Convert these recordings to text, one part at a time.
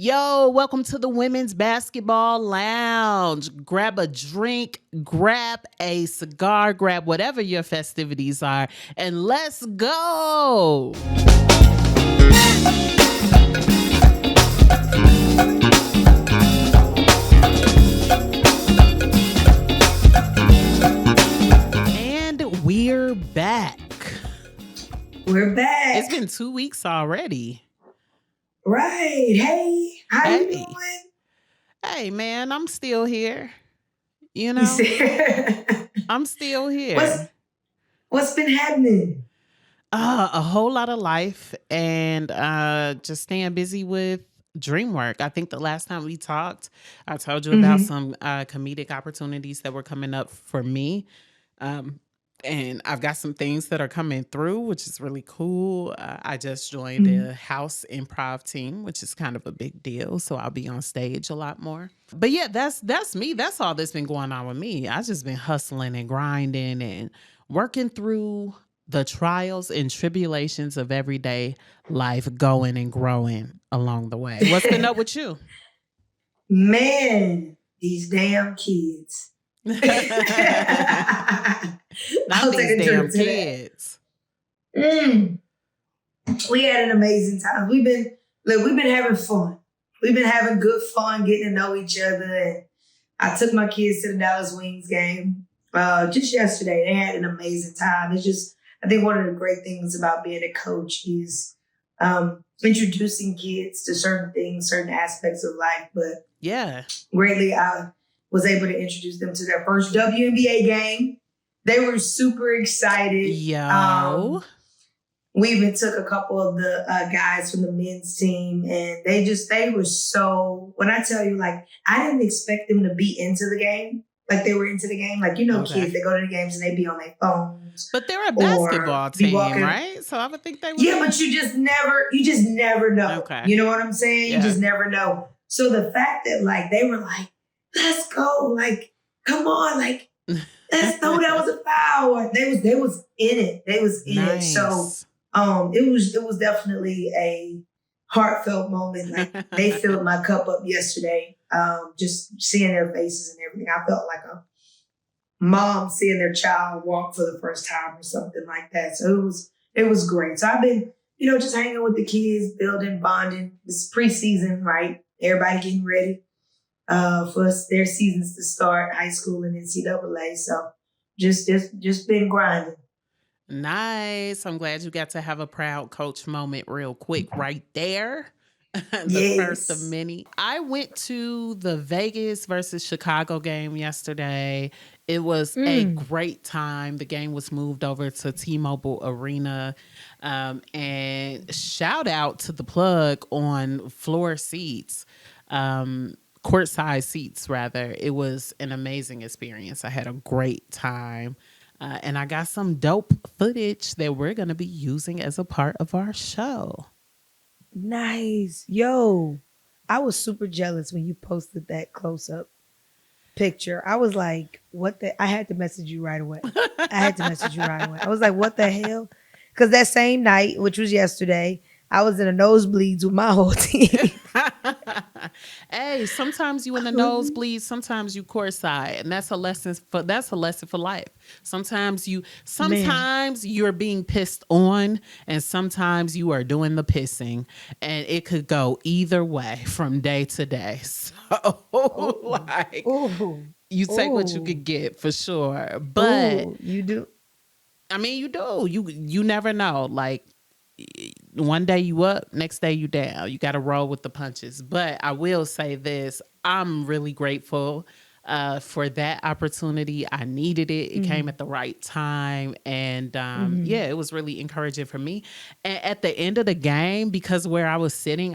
Yo, welcome to the Women's Basketball Lounge. Grab a drink, grab a cigar, grab whatever your festivities are, and let's go. And we're back. We're back. It's been 2 weeks already. Right. Hey, how you doing? Hey, man, I'm still here. You know, I'm still here. What's been happening? A whole lot of life and just staying busy with dream work. I think the last time we talked, I told you about some comedic opportunities that were coming up for me. And I've got some things that are coming through, which is really cool. I just joined a house improv team, which is kind of a big deal. So I'll be on stage a lot more. But yeah, that's me. That's all that's been going on with me. I've just been hustling and grinding and working through the trials and tribulations of everyday life, going and growing along the way. What's been up with you? Man, these damn kids. Not these damn kids. We had an amazing time. We've been having fun. We've been having good fun, getting to know each other. And I took my kids to the Dallas Wings game just yesterday. They had an amazing time. It's just, I think one of the great things about being a coach is introducing kids to certain things, certain aspects of life. But yeah, greatly, I was able to introduce them to their first WNBA game. They were super excited. Yo. We even took a couple of the guys from the men's team, and they were so, when I tell you, like, I didn't expect them to be into the game. Like, they were into the game. Like, kids, they go to the games and they be on their phones. But they're a basketball team, right? So I would think they would. Yeah, but you just never know. Okay. You know what I'm saying? Yeah. You just never know. So the fact that, like, they were like, let's go. Like, come on. Like, let's know that was a foul. They was in it. They was in it. So it was definitely a heartfelt moment. Like, they filled my cup up yesterday. Just seeing their faces and everything. I felt like a mom seeing their child walk for the first time or something like that. So it was great. So I've been, just hanging with the kids, building, bonding. It's preseason, right? Everybody getting ready for their seasons to start, high school and NCAA. So just been grinding. Nice. I'm glad you got to have a proud coach moment real quick right there. The first of many. I went to the Vegas versus Chicago game yesterday. It was a great time. The game was moved over to T-Mobile Arena. And shout out to the plug on floor seats. Courtside seats, rather. It was an amazing experience. I had a great time. And I got some dope footage that we're going to be using as a part of our show. Nice. Yo, I was super jealous when you posted that close-up picture. I was like, what the? I had to message you right away. I was like, what the hell? Because that same night, which was yesterday, I was in the nosebleeds with my whole team. Hey, sometimes you in the nosebleeds, sometimes you courtside, and that's a lesson for life. Sometimes you're being pissed on, and sometimes you are doing the pissing, and it could go either way from day to day. So, you take what you could get for sure, but you do. I mean, you do. You never know, like. One day you up, next day you down. You got to roll with the punches. But I will say this, I'm really grateful for that opportunity. I needed it. It came at the right time. And it was really encouraging for me. And at the end of the game, because where I was sitting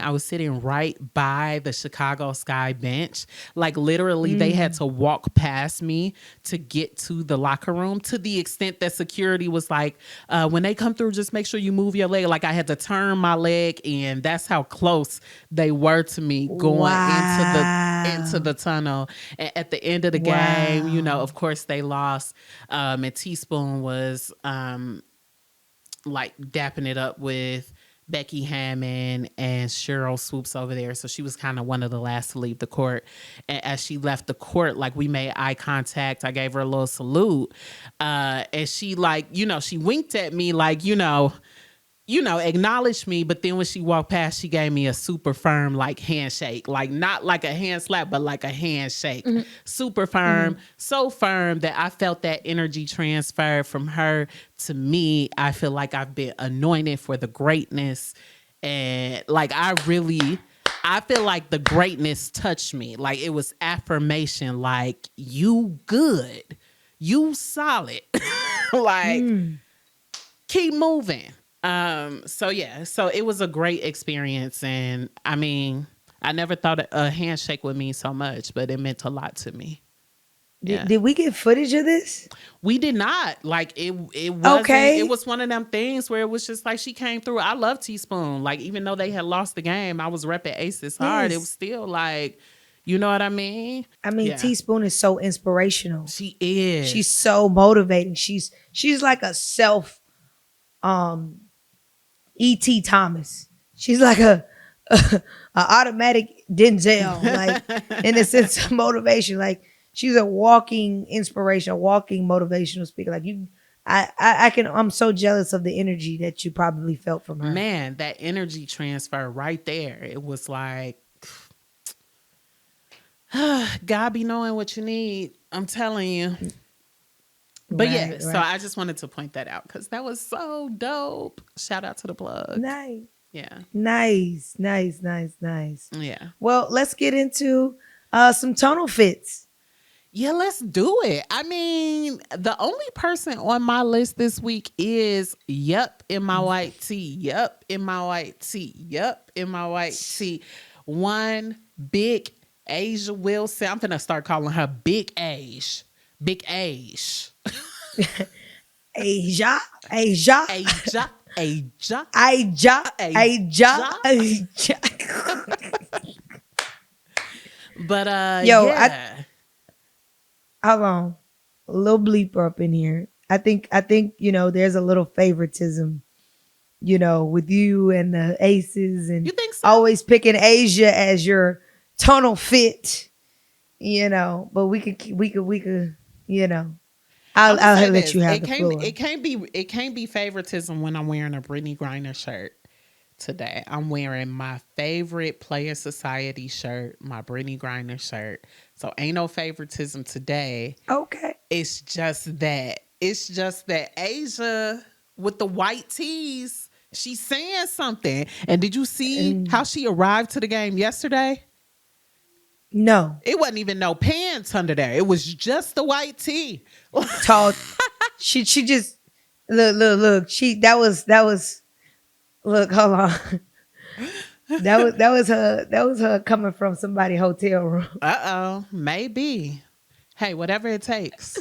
right by the Chicago Sky bench. Like literally they had to walk past me to get to the locker room, to the extent that security was like, when they come through, just make sure you move your leg. Like I had to turn my leg in. That's how close they were to me going into the tunnel. And at the end of the game, of course they lost. And Teaspoon was like dapping it up with Becky Hammond and Sheryl Swoops over there. So she was kind of one of the last to leave the court. And as she left the court, like we made eye contact. I gave her a little salute. And she like, she winked at me like, acknowledged me, but then when she walked past, she gave me a super firm like handshake, like not like a hand slap, but like a handshake, super firm, so firm that I felt that energy transfer from her to me. I feel like I've been anointed for the greatness, and like I feel like the greatness touched me. Like it was affirmation, like you good, you solid, like keep moving. So it was a great experience, and I mean, I never thought a handshake would mean so much, but it meant a lot to me. Yeah. Did we get footage of this? We did not. Like it wasn't, okay. It was one of them things where it was just like she came through. I love Teaspoon. Like even though they had lost the game, I was repping Aces hard. It was still like, you know what I mean? I mean, Teaspoon is so inspirational. She is. She's so motivating. She's like a self E.T. Thomas. She's like a automatic Denzel, like in the sense of motivation. Like she's a walking inspiration, a walking motivational speaker. Like I'm so jealous of the energy that you probably felt from her. Man, that energy transfer right there. It was like, God be knowing what you need. I'm telling you. But right. So I just wanted to point that out because that was so dope. Shout out to the plug. Nice. Yeah. Nice. Yeah. Well, let's get into some tonal fits. Yeah, let's do it. I mean, the only person on my list this week is Yup in my white tee. Yup in my white tee. Yup in my white tee. One big Asia Wilson. I'm finna start calling her Big Age. Big Age. Asia. But yo, yeah. Hold on. A little bleeper up in here. I think, there's a little favoritism, with you and the Aces, and you think so? Always picking Asia as your tonal fit, but we could, I'll let you have the floor. It can't be favoritism when I'm wearing a Brittany Griner shirt today. I'm wearing my favorite Player Society shirt, my Brittany Griner shirt. So ain't no favoritism today. Okay. It's just that Asia with the white tees, she's saying something. And did you see how she arrived to the game yesterday? No. It wasn't even no pants under there. It was just the white tee. Tall. She just look. That was look, hold on. That was her coming from somebody's hotel room. Maybe. Hey, whatever it takes.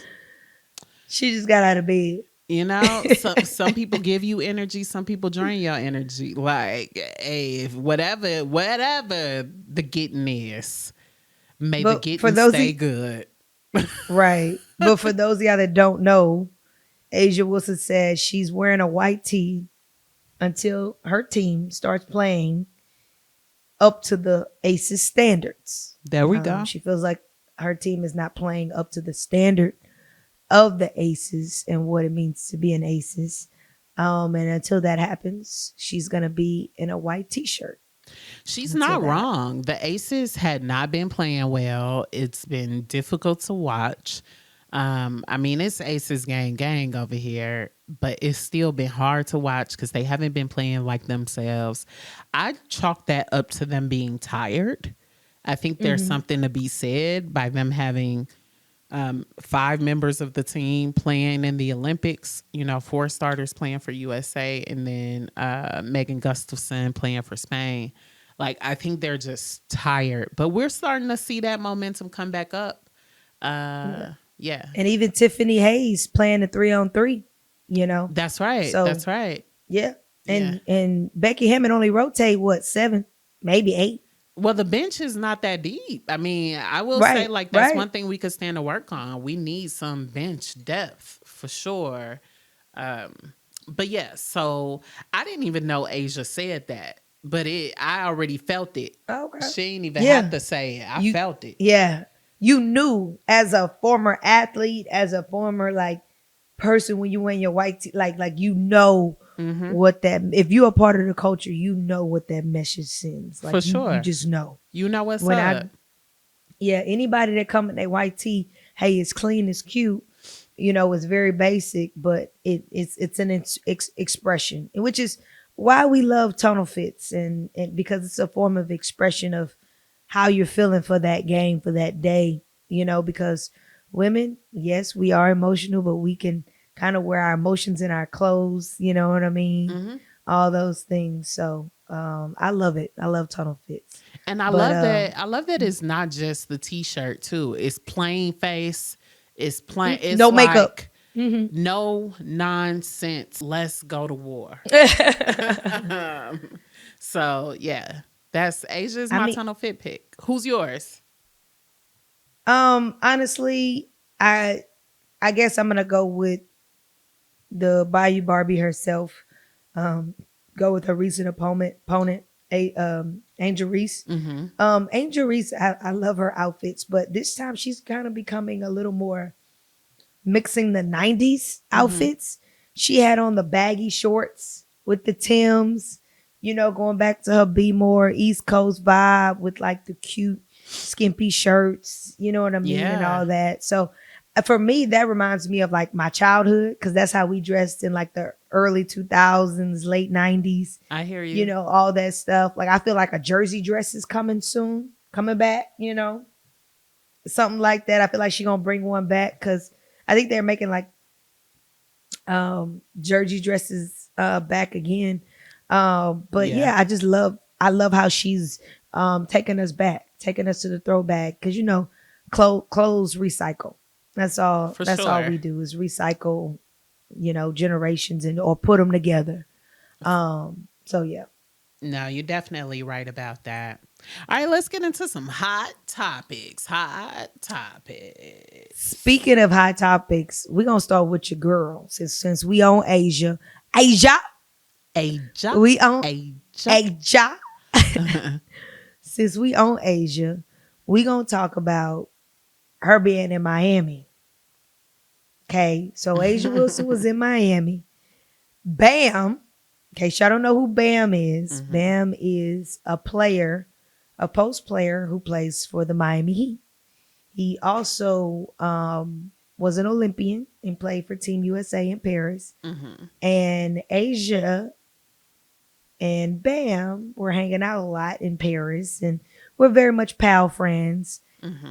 She just got out of bed. Some people give you energy, some people drain your energy. Like, hey, whatever the getting is. May the getting stay good. Right. But for those of y'all that don't know, Asia Wilson said she's wearing a white tee until her team starts playing up to the Aces standards. There we go. She feels like her team is not playing up to the standard of the Aces and what it means to be an Aces. And until that happens, she's going to be in a white t-shirt. She's not wrong. The Aces had not been playing well. It's been difficult to watch. I mean, it's Aces gang over here, but it's still been hard to watch because they haven't been playing like themselves. I chalk that up to them being tired. I think there's something to be said by them having 5 members of the team playing in the Olympics, 4 starters playing for USA, and then Megan Gustafson playing for Spain. Like, I think they're just tired, but we're starting to see that momentum come back up. Yeah. And even Tiffany Hayes playing the 3-on-3, That's right. So, that's right. Yeah. And Becky Hammond only rotate 7, maybe 8. Well, the bench is not that deep. I mean, I will say that's one thing we could stand to work on. We need some bench depth for sure. But yeah, so I didn't even know Asia said that, but I already felt it. Okay. She ain't even Yeah. have to say it. I felt it. Yeah. You knew as a former athlete, as a former like person when you wear your white like you know what that if you're a part of the culture, you know what that message sends. Like For you sure. just know. You know what's When up. Anybody that come in their white tee, hey, it's clean, it's cute. It's very basic, but it's an expression, which is why we love tonal fits, and because it's a form of expression of how you're feeling for that game, for that day. Because women, yes, we are emotional, but we can kind of wear our emotions in our clothes. You know what I mean? All those things. So I love it. I love tonal fits, and I love that. I love that it's not just the t-shirt too. It's plain face. It's plain. It's no makeup. No nonsense. Let's go to war. So yeah, that's Asia's my tonal fit pick. Who's yours? Honestly, I guess I'm gonna go with the Bayou Barbie herself. Go with her recent opponent, Angel Reese. Angel Reese, I love her outfits, but this time she's kind of becoming a little more mixing the 90s outfits. She had on the baggy shorts with the Timbs, going back to her Be More East Coast vibe with like the cute skimpy shirts, you know what I mean, and all that. So for me, that reminds me of like my childhood, because that's how we dressed in like the early 2000s, late 90s. I hear you. All that stuff. Like I feel like a jersey dress is coming back, something like that. I feel like she's gonna bring one back, because I think they're making like jersey dresses back again. But yeah, I love how she's taking us to the throwback, because clothes recycle. That's all. All we do is recycle, generations or put them together. So yeah. No, you're definitely right about that. All right, let's get into some hot topics. Speaking of hot topics, we're gonna start with your girl, since we own Asia. We own Asia. Since we own Asia, we gonna talk about her being in Miami. Okay, so Asia Wilson was in Miami. Bam. In case y'all don't know who Bam is, Bam is a post player who plays for the Miami Heat. He also was an Olympian and played for Team USA in Paris. And Asia and Bam were hanging out a lot in Paris, and we're very much pal friends.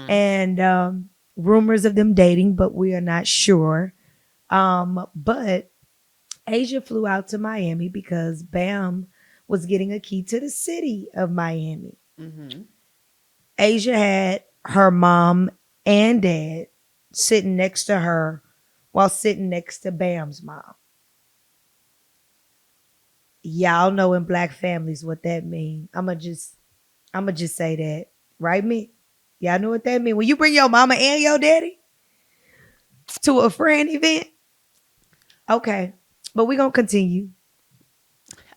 And rumors of them dating, but we are not sure. But Asia flew out to Miami because Bam was getting a key to the city of Miami. Asia had her mom and dad sitting next to her while sitting next to Bam's mom. Y'all know in black families what that means. I'ma just say that. Right, me? Y'all know what that means. When you bring your mama and your daddy to a friend event. Okay. But we're going to continue.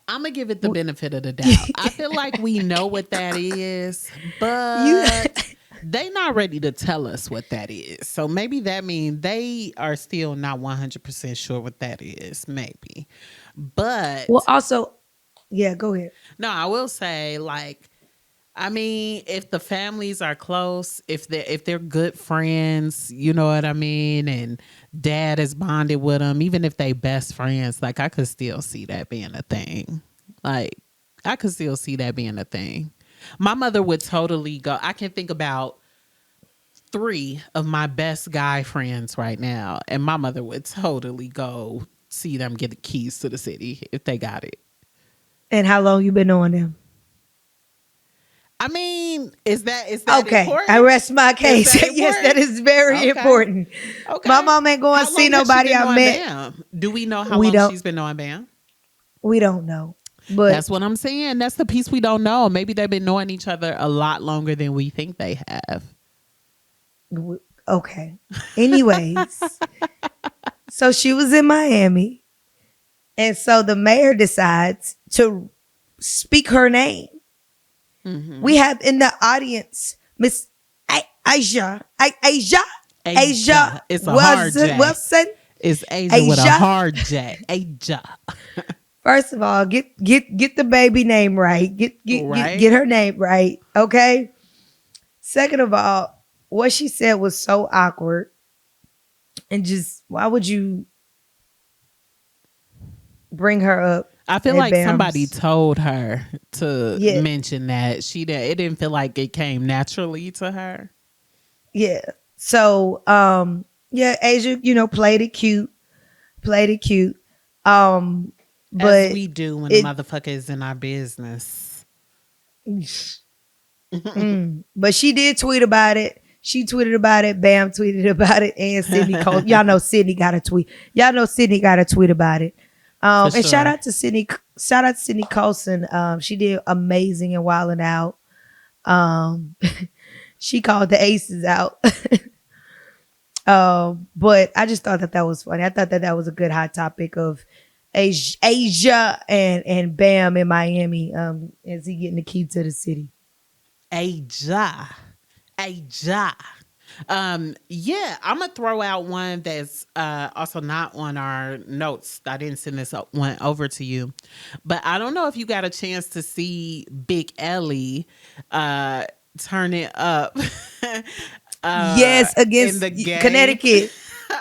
I'm going to give it the benefit of the doubt. I feel like we know what that is, but they not ready to tell us what that is. So maybe that means they are still not 100% sure what that is. Maybe. But. Well, also, yeah, go ahead. No, I will say, like, I mean, if the families are close, if they're good friends, you know what I mean, and dad is bonded with them, even if they best friends, like I could still see that being a thing. Like I could still see that being a thing. My mother would totally go. I can think about 3 of my best guy friends right now, and my mother would totally go see them get the keys to the city if they got it. And how long you been knowing them? I mean, is that okay? Important? I rest my case. Yes, that is very important. Okay. My mom ain't going to see nobody I met. Bam? Do we know how long she's been knowing Bam? We don't know. But that's what I'm saying. That's the piece we don't know. Maybe they've been knowing each other a lot longer than we think they have. Okay. Anyways, so she was in Miami. And so the mayor decides to speak her name. Mm-hmm. We have in the audience Miss Asia. It's a hard J. Wilson. It's Asia with a hard J. Asia. First of all, get the baby name right. Get her name right. Okay. Second of all, what she said was so awkward. And just, why would you bring her up? I feel like somebody told her to mention that. It didn't feel like it came naturally to her. Yeah. So, Asia, played it cute. But as we do when a motherfucker is in our business. But she did tweet about it. She tweeted about it. Bam tweeted about it. And Sydney Colson. Y'all know Sydney got a tweet. About it. And sure. Shout out to Sydney Colson. She did amazing and wilding out. She called the aces out. But I just thought that was funny. I thought that was a good hot topic of Asia and Bam in Miami. As he getting the key to the city. Asia. I'm gonna throw out one that's also not on our notes. I didn't send this one over to you, but I don't know if you got a chance to see Big Ellie turn it up. Yes, against Connecticut.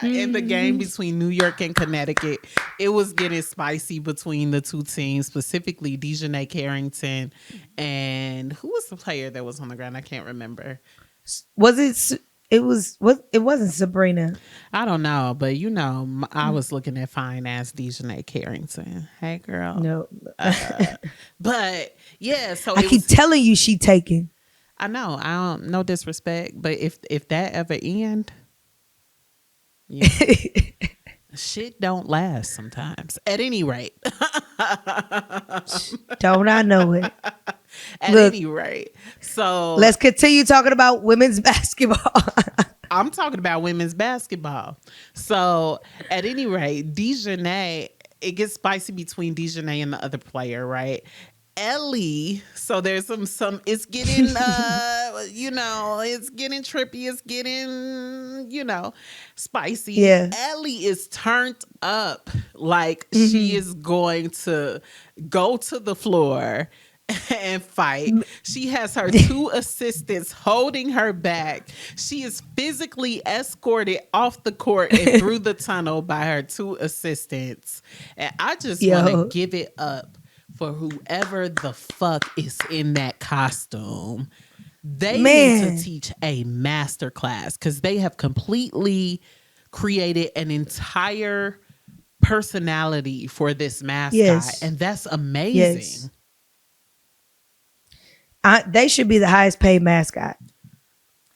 In the game between New York and Connecticut, it was getting spicy between the two teams, specifically Dejanay Carrington and who was the player that was on the ground? I can't remember. It wasn't Sabrina. I don't know, but I was looking at fine ass Dejanay Carrington. Hey, girl. No. But yeah, so I keep telling you she taken. I know. I don't. No disrespect, but if that ever end. Yeah. Shit don't last sometimes. At any rate. Don't I know it? At any rate. So let's continue talking about women's basketball. I'm talking about women's basketball. So at any rate, Dejanay, it gets spicy between Dejanay and the other player, right? Ellie, so there's some it's getting it's getting trippy, it's getting spicy. Yeah. Ellie is turned up like she is going to go to the floor and fight. She has her two assistants holding her back. She is physically escorted off the court and through the tunnel by her two assistants. And I just want to give it up for whoever the fuck is in that costume. They need to teach a master class because they have completely created an entire personality for this mascot. And that's amazing. They should be the highest paid mascot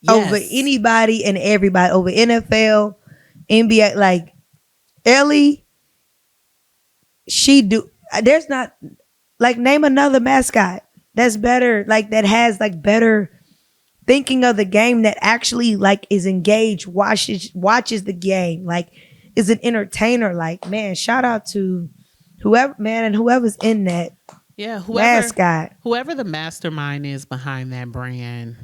over anybody and everybody, over NFL, NBA. Like Ellie, there's not, like, name another mascot that's better, like that has like better thinking of the game, that actually like is engaged, watches the game, like is an entertainer. Like, man, shout out to whoever's in that. Yeah, mascot. Whoever the mastermind is behind that brand,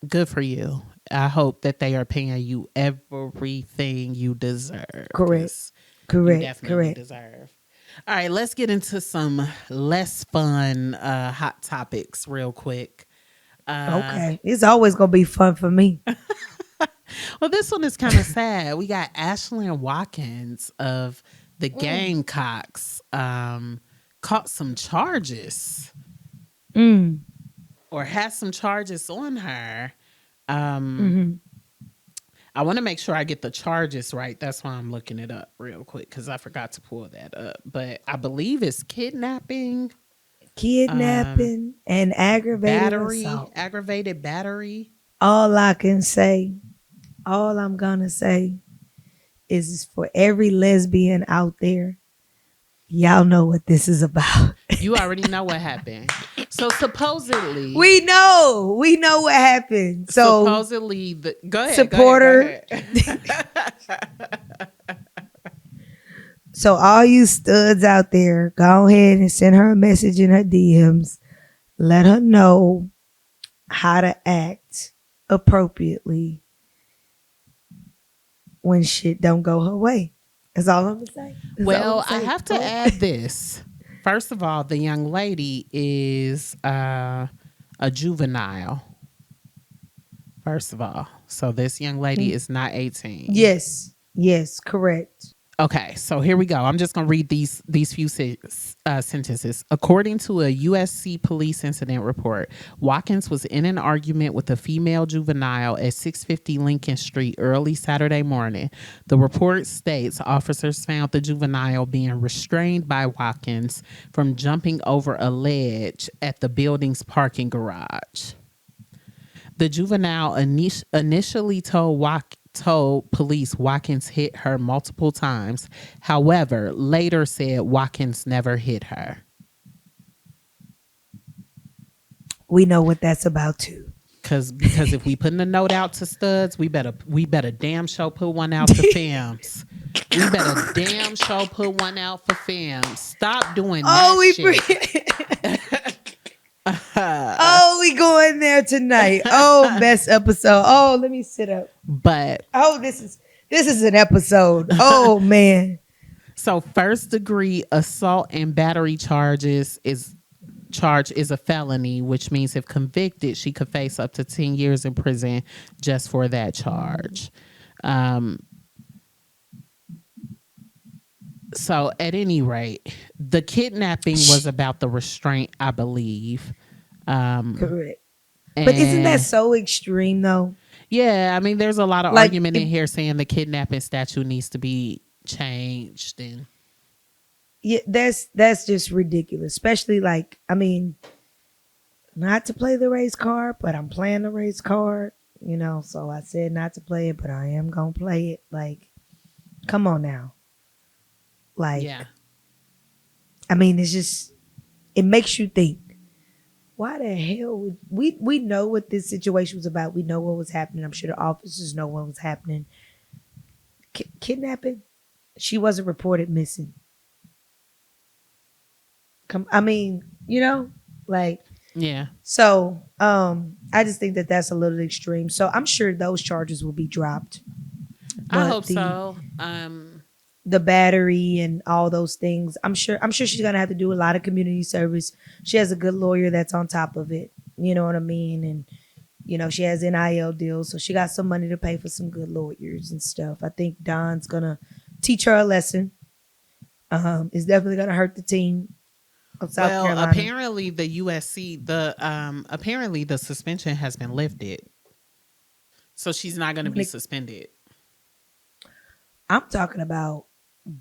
good for you. I hope that they are paying you everything you deserve. Correct. You definitely deserve. All right, let's get into some less fun hot topics real quick. Okay. It's always going to be fun for me. Well, this one is kind of sad. We got Ashlyn Watkins of the Gamecocks caught some charges or has some charges on her. I want to make sure I get the charges right. That's why I'm looking it up real quick because I forgot to pull that up. But I believe it's kidnapping, and aggravated battery. All I'm gonna say is for every lesbian out there, y'all know what this is about. You already know what happened. So supposedly, we know what happened. So supposedly, go ahead. Supporter. So all you studs out there, go ahead and send her a message in her DMs. Let her know how to act appropriately when shit don't go her way. That's all I'm gonna say. Well, I have to add this. First of all, the young lady is a juvenile. First of all, so this young lady is not 18. Yes, correct. Okay, so here we go. I'm just gonna read these few sentences. According to a USC police incident report, Watkins was in an argument with a female juvenile at 650 Lincoln Street early Saturday morning. The report states officers found the juvenile being restrained by Watkins from jumping over a ledge at the building's parking garage. The juvenile initially told police Watkins hit her multiple times. However, later said Watkins never hit her. We know what that's about too. Because if we putting a note out to studs, we better damn sure put one out to femmes. We better damn sure put one out for femmes. Stop doing that shit. Oh, we going there tonight. Oh, best episode. Oh, let me sit up. But this is an episode. Oh man. So first degree assault and battery charge is a felony, which means if convicted, she could face up to 10 years in prison just for that charge. So at any rate, the kidnapping was about the restraint, I believe. Correct. But isn't that so extreme though? Yeah, I mean, there's a lot of argument in here saying the kidnapping statute needs to be changed, and yeah, that's just ridiculous. Especially not to play the race card, but I'm playing the race card. So I said not to play it, but I am gonna play it. Like, come on now. Yeah. I mean, it's just, it makes you think, why the hell would we know what this situation was about. We know what was happening. I'm sure the officers know what was happening. Kidnapping, she wasn't reported missing. Yeah. So, I just think that that's a little extreme. So I'm sure those charges will be dropped. I hope so. The battery and all those things. I'm sure she's gonna have to do a lot of community service. She has a good lawyer that's on top of it. You know what I mean? And she has NIL deals, so she got some money to pay for some good lawyers and stuff. I think Don's gonna teach her a lesson. It's definitely gonna hurt the team of South Carolina. Apparently the USC, apparently the suspension has been lifted, so she's not gonna be suspended. I'm talking about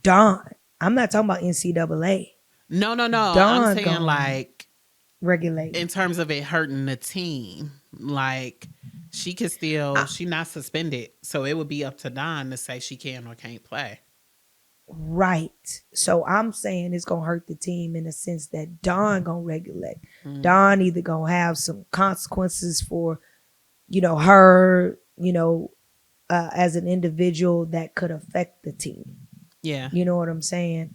Dawn. I'm not talking about NCAA. No. Dawn, I'm saying like regulate in terms of it hurting the team. Like she could still, she's not suspended, so it would be up to Dawn to say she can or can't play. Right. So I'm saying it's gonna hurt the team in the sense that Dawn gonna regulate. Dawn either gonna have some consequences for, her, as an individual that could affect the team. Yeah. You know what I'm saying?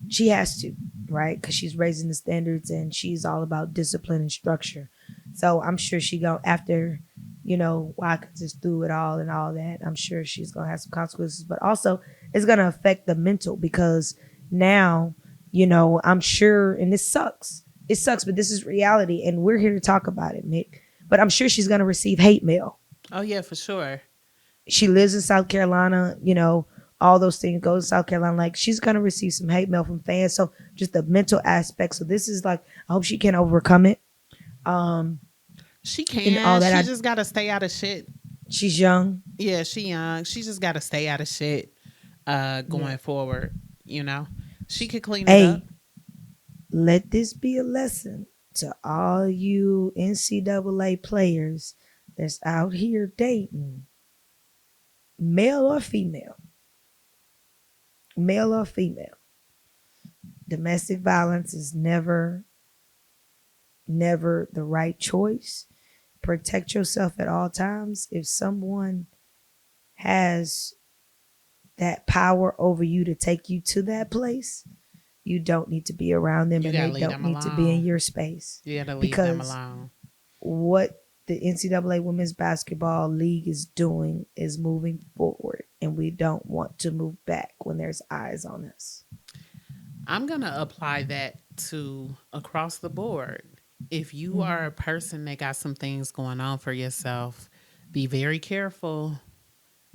She has to, right? Because she's raising the standards and she's all about discipline and structure. So I'm sure she after, Watkins is through it all and all that, I'm sure she's going to have some consequences. But also, it's going to affect the mental because now, I'm sure, and this sucks. It sucks, but this is reality. And we're here to talk about it, Mick. But I'm sure she's going to receive hate mail. Oh, yeah, for sure. She lives in South Carolina, all those things go to South Carolina. Like, she's going to receive some hate mail from fans. So just the mental aspect. So this is like, I hope she can overcome it. She can. All that. She just got to stay out of shit. She's young. Yeah, she young. She just got to stay out of shit going forward. She could clean it up. Let this be a lesson to all you NCAA players that's out here dating, male or female. Male or female. Domestic violence is never the right choice. Protect yourself at all times. If someone has that power over you to take you to that place, you don't need to be around them, You and gotta they leave don't them need to be in alone. your space. You gotta leave them Because alone. what the NCAA Women's Basketball League is doing is moving forward, and we don't want to move back when there's eyes on us. I'm gonna apply that to across the board. If you are a person that got some things going on for yourself, be very careful.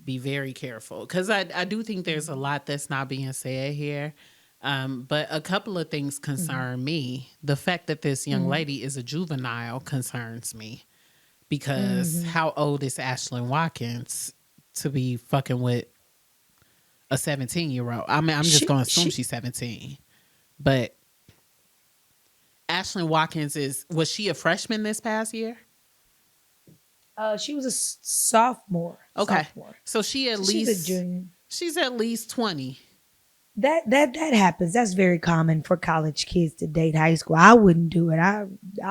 Be very careful. Because I do think there's a lot that's not being said here. But a couple of things concern me. The fact that this young lady is a juvenile concerns me. Because how old is Ashlyn Watkins to be fucking with a 17-year-old? I mean, I'm just going to assume she's 17. But Ashlyn Watkins was she a freshman this past year? She was a sophomore. Okay. Sophomore. So she's a junior. She's at least 20. That happens. That's very common for college kids to date high school. I wouldn't do it. I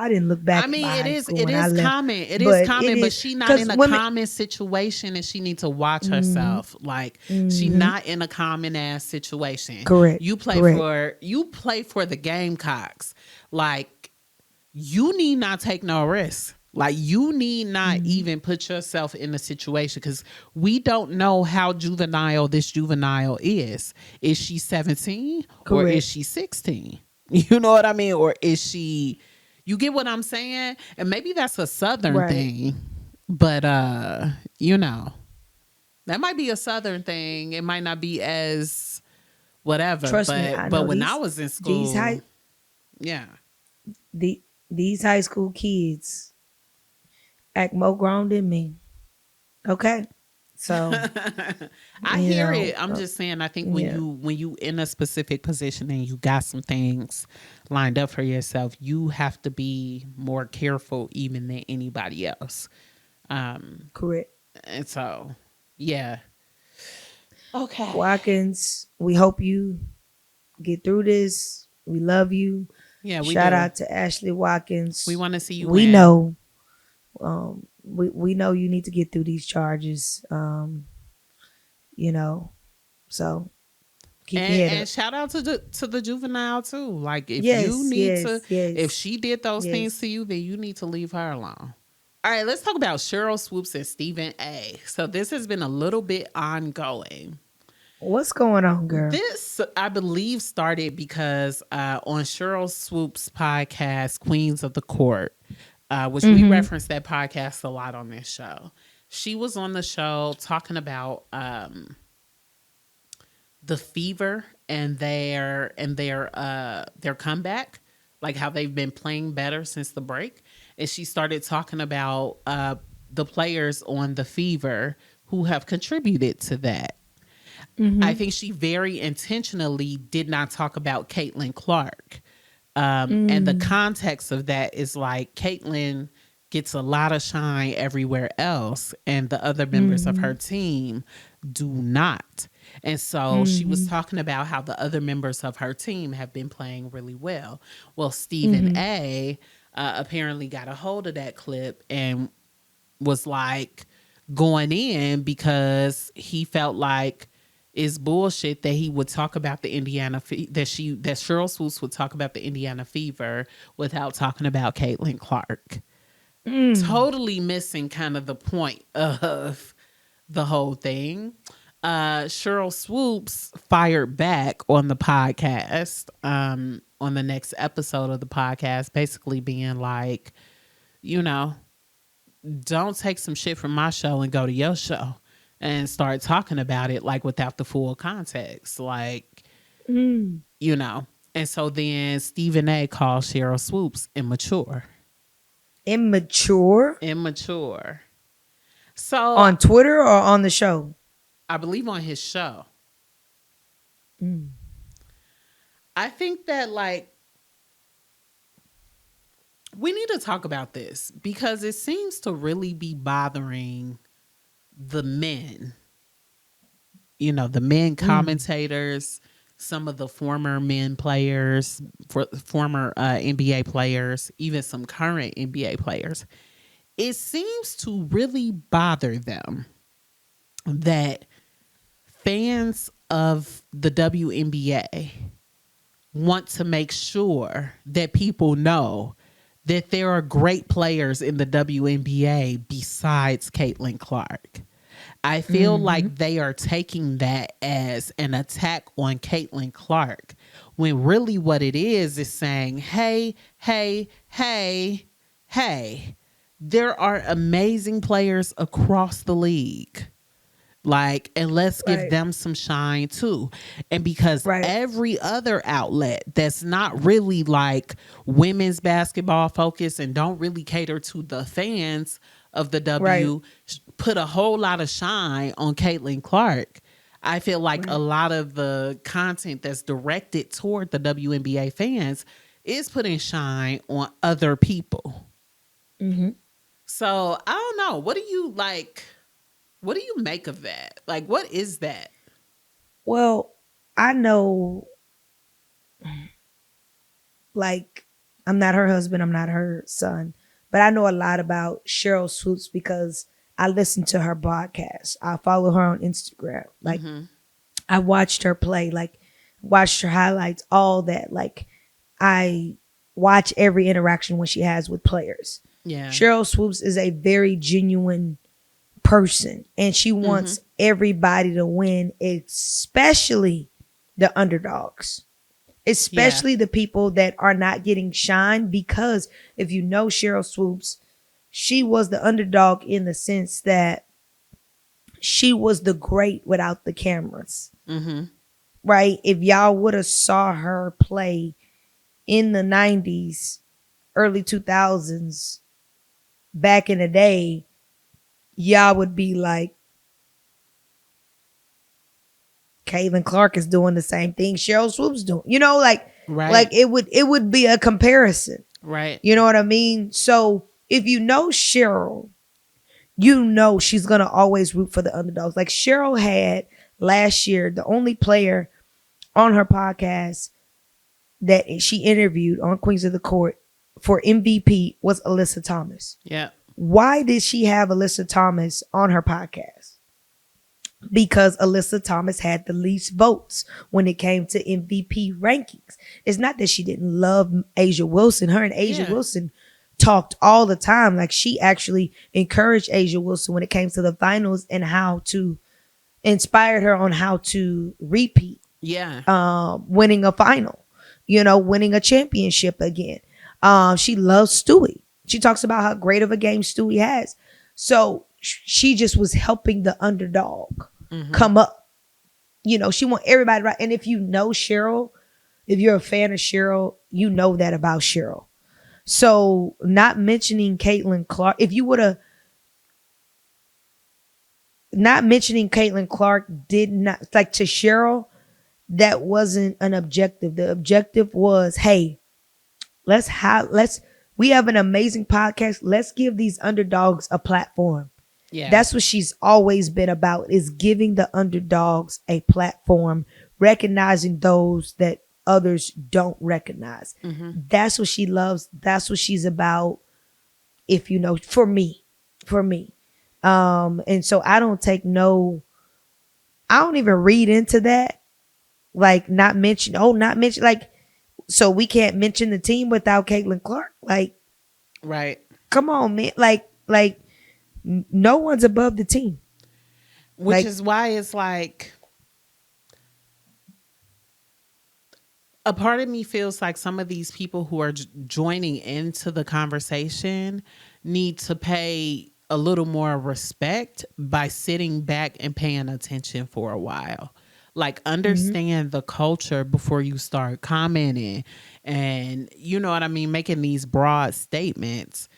didn't look back. I mean, at it is common. It is common, but she's not in a common situation, and she needs to watch herself. Like she's not in a common ass situation. Correct. You play for the Gamecocks. Like you need not take no risk. Like you need not even put yourself in a situation because we don't know how juvenile this juvenile is. Is she 17 or is she 16? You know what I mean? Or is she, you get what I'm saying? And maybe that's a Southern thing, but you know, that might be a Southern thing. It might not be as whatever. Trust me, but when I was in school, these high school kids act more grown than me. Okay. So I hear it. I'm just saying I think when you in a specific position and you got some things lined up for yourself, you have to be more careful even than anybody else. Correct. And so okay. Watkins, we hope you get through this. We love you. Yeah, Shout out to Ashley Watkins. We want to see you We win. know we know you need to get through these charges. You know, so keep your head up. And shout out to the juvenile too. Like if you need if she did those things to you, then you need to leave her alone. All right, let's talk about Sheryl Swoops and Stephen A. So this has been a little bit ongoing. What's going on, girl? This, I believe, started because on Sheryl Swoops' podcast, Queens of the Court, which we reference that podcast a lot on this show. She was on the show talking about the Fever and their comeback, like how they've been playing better since the break. And she started talking about the players on the Fever who have contributed to that. I think she very intentionally did not talk about Caitlin Clark. And the context of that is like Caitlin gets a lot of shine everywhere else and the other members of her team do not. And so she was talking about how the other members of her team have been playing really well. Well, Stephen A apparently got a hold of that clip and was like going in because he felt like it's bullshit that he would talk about the Indiana that Sheryl Swoops would talk about the Indiana Fever without talking about Caitlin Clark. Totally missing kind of the point of the whole thing. Sheryl Swoops fired back on the podcast, on the next episode of the podcast, basically being like, you know, don't take some shit from my show and go to your show and start talking about it like without the full context, like, you know. And so then Stephen A called Sheryl Swoops immature. Immature. So on Twitter or on the show? I believe on his show. I think that like we need to talk about this because it seems to really be bothering the men, you know, the men commentators, some of the former men players, former NBA players, even some current NBA players. It seems to really bother them that fans of the WNBA want to make sure that people know that there are great players in the WNBA besides Caitlin Clark. I feel like they are taking that as an attack on Caitlin Clark, when really what it is saying, hey, hey, hey, hey, there are amazing players across the league. Like, and let's give them some shine too. And because every other outlet that's not really like women's basketball focused and don't really cater to the fans of the W, put a whole lot of shine on Caitlin Clark. I feel like a lot of the content that's directed toward the WNBA fans is putting shine on other people. So I don't know. What do you like? What do you make of that? Like, what is that? Well, I know, like, I'm not her husband, I'm not her son, but I know a lot about Sheryl Swoops because I listen to her podcast. I follow her on Instagram. Like, I watched her play, like, watched her highlights, all that. Like, I watch every interaction when she has with players. Yeah. Sheryl Swoops is a very genuine person, and she wants everybody to win, especially the underdogs, especially the people that are not getting shine. Because if you know Sheryl Swoops, she was the underdog in the sense that she was the great without the cameras. Right? If y'all would have saw her play in the 90s, early 2000s, back in the day, y'all would be like, Caitlin Clark is doing the same thing Sheryl Swoops doing. You know, like, like it would be a comparison. Right. You know what I mean? So if you know Sheryl, you know she's gonna always root for the underdogs. Like Sheryl had last year, the only player on her podcast that she interviewed on Queens of the Court for MVP was Alyssa Thomas. Yeah. Why did she have Alyssa Thomas on her podcast? Because Alyssa Thomas had the least votes when it came to MVP rankings. It's not that she didn't love A'ja Wilson. Her and A'ja Wilson talked all the time. Like, she actually encouraged A'ja Wilson when it came to the finals and how to inspired her on how to repeat. Yeah. Winning a final, you know, winning a championship again. She loves Stewie. She talks about how great of a game Stewie has. So she just was helping the underdog come up. You know, she want everybody right. And if you know Sheryl, if you're a fan of Sheryl, you know that about Sheryl. So not mentioning Caitlin Clark, if you would have not mentioning Caitlin Clark did not, like, to Sheryl, that wasn't an objective. The objective was, hey, we have an amazing podcast. Let's give these underdogs a platform. Yeah. That's what she's always been about, is giving the underdogs a platform, recognizing those that others don't recognize. That's what she loves. That's what she's about. If you know, for me. And so I don't even read into that. Like, not mention, like, so we can't mention the team without Caitlin Clark. Like, right. Come on, man. Like no one's above the team. Which is why it's like, a part of me feels like some of these people who are joining into the conversation need to pay a little more respect by sitting back and paying attention for a while. Like, understand the culture before you start commenting and, you know what I mean, making these broad statements.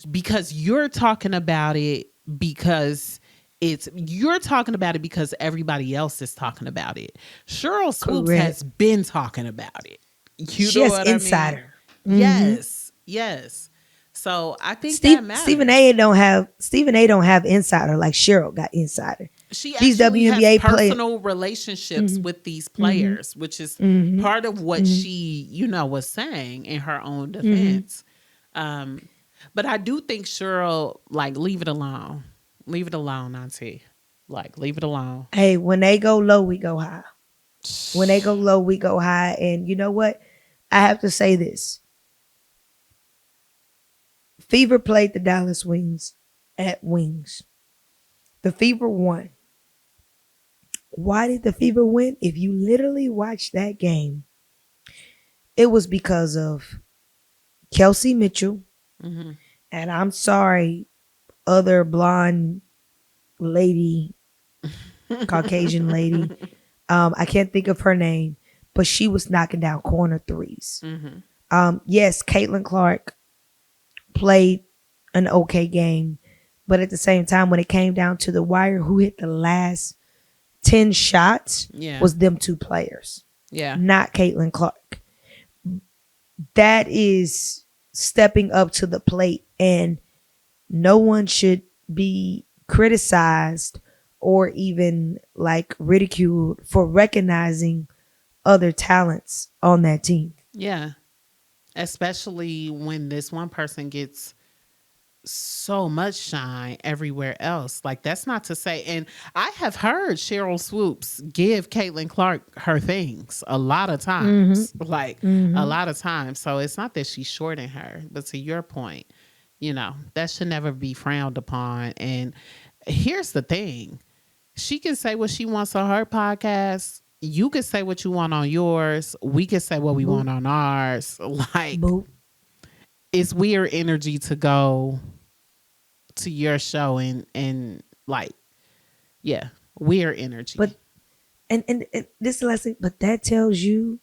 Because you're talking about it because everybody else is talking about it. Sheryl Swoops has been talking about it. You know what insider. I mean? Yes. So I think that matters. Stephen A don't have insider like Sheryl got insider. These WNBA has personal relationships with these players, which is part of what she, was saying in her own defense. But I do think Sheryl, like, leave it alone. Leave it alone, Auntie. Like, leave it alone. Hey, when they go low, we go high. When they go low, we go high. And you know what? I have to say this. Fever played the Dallas Wings at Wings. The Fever won. Why did the Fever win? If you literally watch that game, it was because of Kelsey Mitchell. Mm-hmm. And I'm sorry, other blonde lady, Caucasian lady. I can't think of her name, but she was knocking down corner threes. Mm-hmm. Yes, Caitlin Clark played an okay game, but at the same time, when it came down to the wire, who hit the last 10 shots was them two players. Yeah. Not Caitlin Clark. That is stepping up to the plate, and no one should be criticized or even like ridiculed for recognizing other talents on that team. Yeah. Especially when this one person gets so much shine everywhere else. Like, that's not to say, and I have heard Sheryl Swoops give Caitlin Clark her things a lot of times. Mm-hmm. A lot of times. So it's not that she's shorting her, but to your point, that should never be frowned upon. And here's the thing. She can say what she wants on her podcast. You can say what you want on yours. We can say what we want on ours. Like, it's weird energy to go to your show and like, yeah, weird energy. But and this is the last thing, but that tells you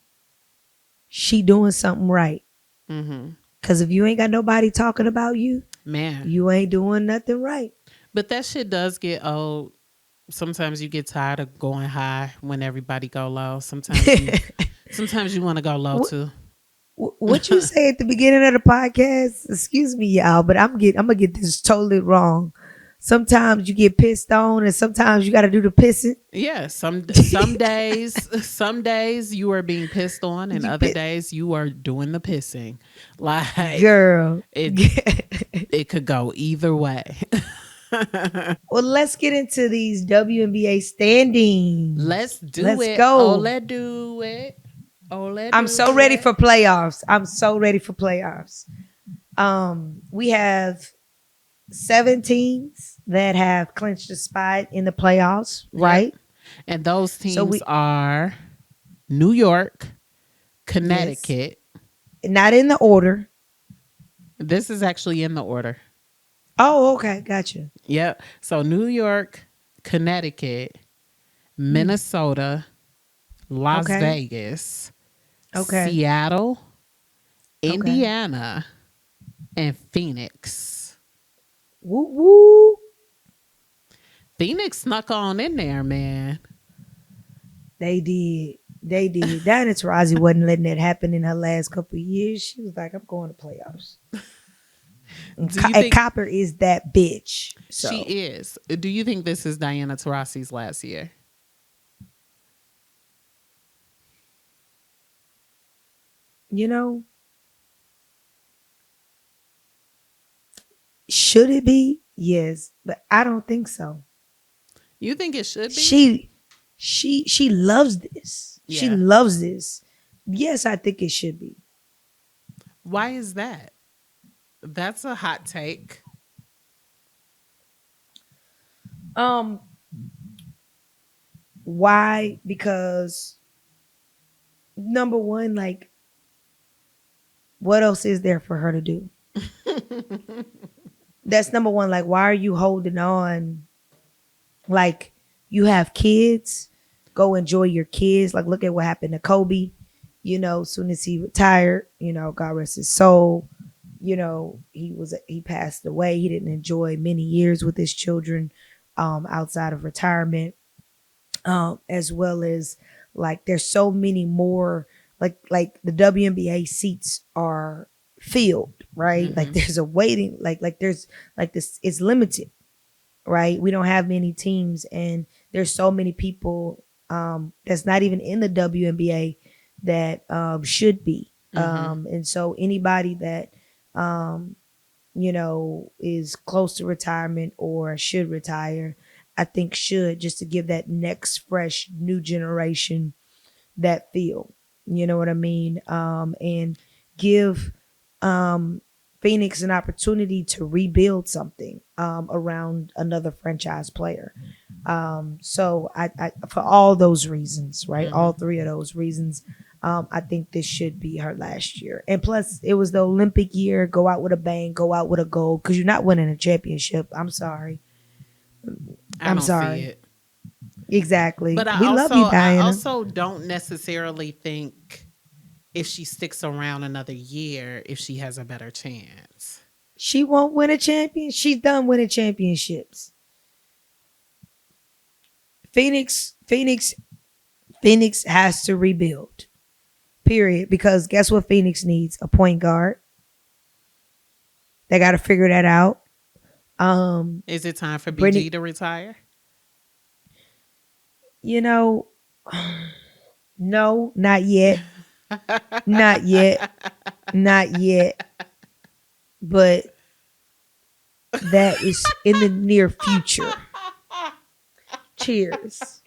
she doing something right. Mm-hmm. Cause if you ain't got nobody talking about you, man, you ain't doing nothing right. But that shit does get old. Sometimes you get tired of going high when everybody go low. Sometimes you want to go low too. What you say at the beginning of the podcast? Excuse me, y'all, but I'm gonna get this totally wrong. Sometimes you get pissed on, and sometimes you got to do the pissing. Yeah, some days you are being pissed on, and other days you are doing the pissing. Like, girl, it could go either way. Well, let's get into these WNBA standings. Let's go. Oh, let's do it. I'm so ready for playoffs. We have 7 teams that have clinched a spot in the playoffs, right? Yep. And those teams are New York, Connecticut. Yes. Not in the order. This is actually in the order. Oh, okay. Gotcha. Yep. So New York, Connecticut, Minnesota, Las Vegas, Seattle, Indiana, and Phoenix. Woo woo. Phoenix snuck on in there, man. They did. Diana Taurasi wasn't letting that happen in her last couple of years. She was like, I'm going to playoffs. And Copper is that bitch. So. She is. Do you think this is Diana Taurasi's last year? Should it be? Yes, but I don't think so. You think it should be? She loves this. Yeah. She loves this. Yes, I think it should be. Why is that? That's a hot take. Why? Because number one, like, what else is there for her to do? That's number one. Like, why are you holding on? Like, you have kids, go enjoy your kids. Like, look at what happened to Kobe. Soon as he retired, God rest his soul. He passed away. He didn't enjoy many years with his children outside of retirement. As well as, like, there's so many more, like the WNBA seats are filled, right? Mm-hmm. Like, there's a waiting, like there's like this, it's limited, right? We don't have many teams, and there's so many people that's not even in the WNBA that should be. Mm-hmm. And so anybody that is close to retirement or should retire, I think should, just to give that next fresh new generation that feel. You know what I mean? And give Phoenix an opportunity to rebuild something around another franchise player. So I for all those reasons, right? All three of those reasons, I think this should be her last year. And plus, it was the Olympic year. Go out with a bang, go out with a gold, because you're not winning a championship. I'm sorry. I don't see it. Exactly. But We love you, I Diana. also don't necessarily think if she sticks around another year, if she has a better chance. She won't win a champion. She's done winning championships. Phoenix has to rebuild. Period. Because guess what Phoenix needs? A point guard. They got to figure that out. Is it time for BG to retire? You know, no, not yet. Not yet. Not yet. But that is in the near future. Cheers.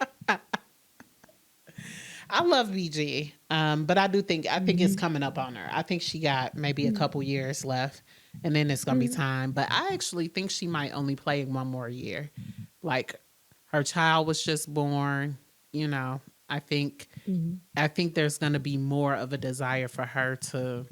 I love BG, but I think it's coming up on her. I think she got maybe a couple years left, and then it's gonna be time. But I actually think she might only play one more year. Like, her child was just born. You know, I think there's gonna be more of a desire for her to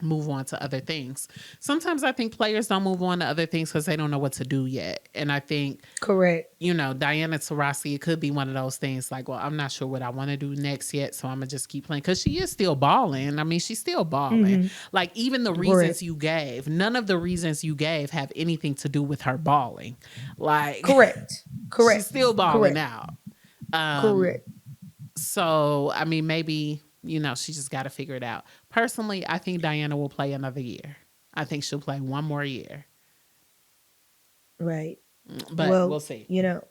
move on to other things. Sometimes I think players don't move on to other things because they don't know what to do yet. And I think, correct. You know, Diana Taurasi, it could be one of those things like, well, I'm not sure what I want to do next yet, so I'm gonna just keep playing, because she is still balling. I mean, she's still balling. Like, even the reasons you gave, none of the reasons you gave have anything to do with her balling. Like, correct. She's still balling out. Correct. So, I mean, maybe, you know, she just got to figure it out. Personally, I think Diana will play another year. I think she'll play one more year. Right. But we'll see. You know,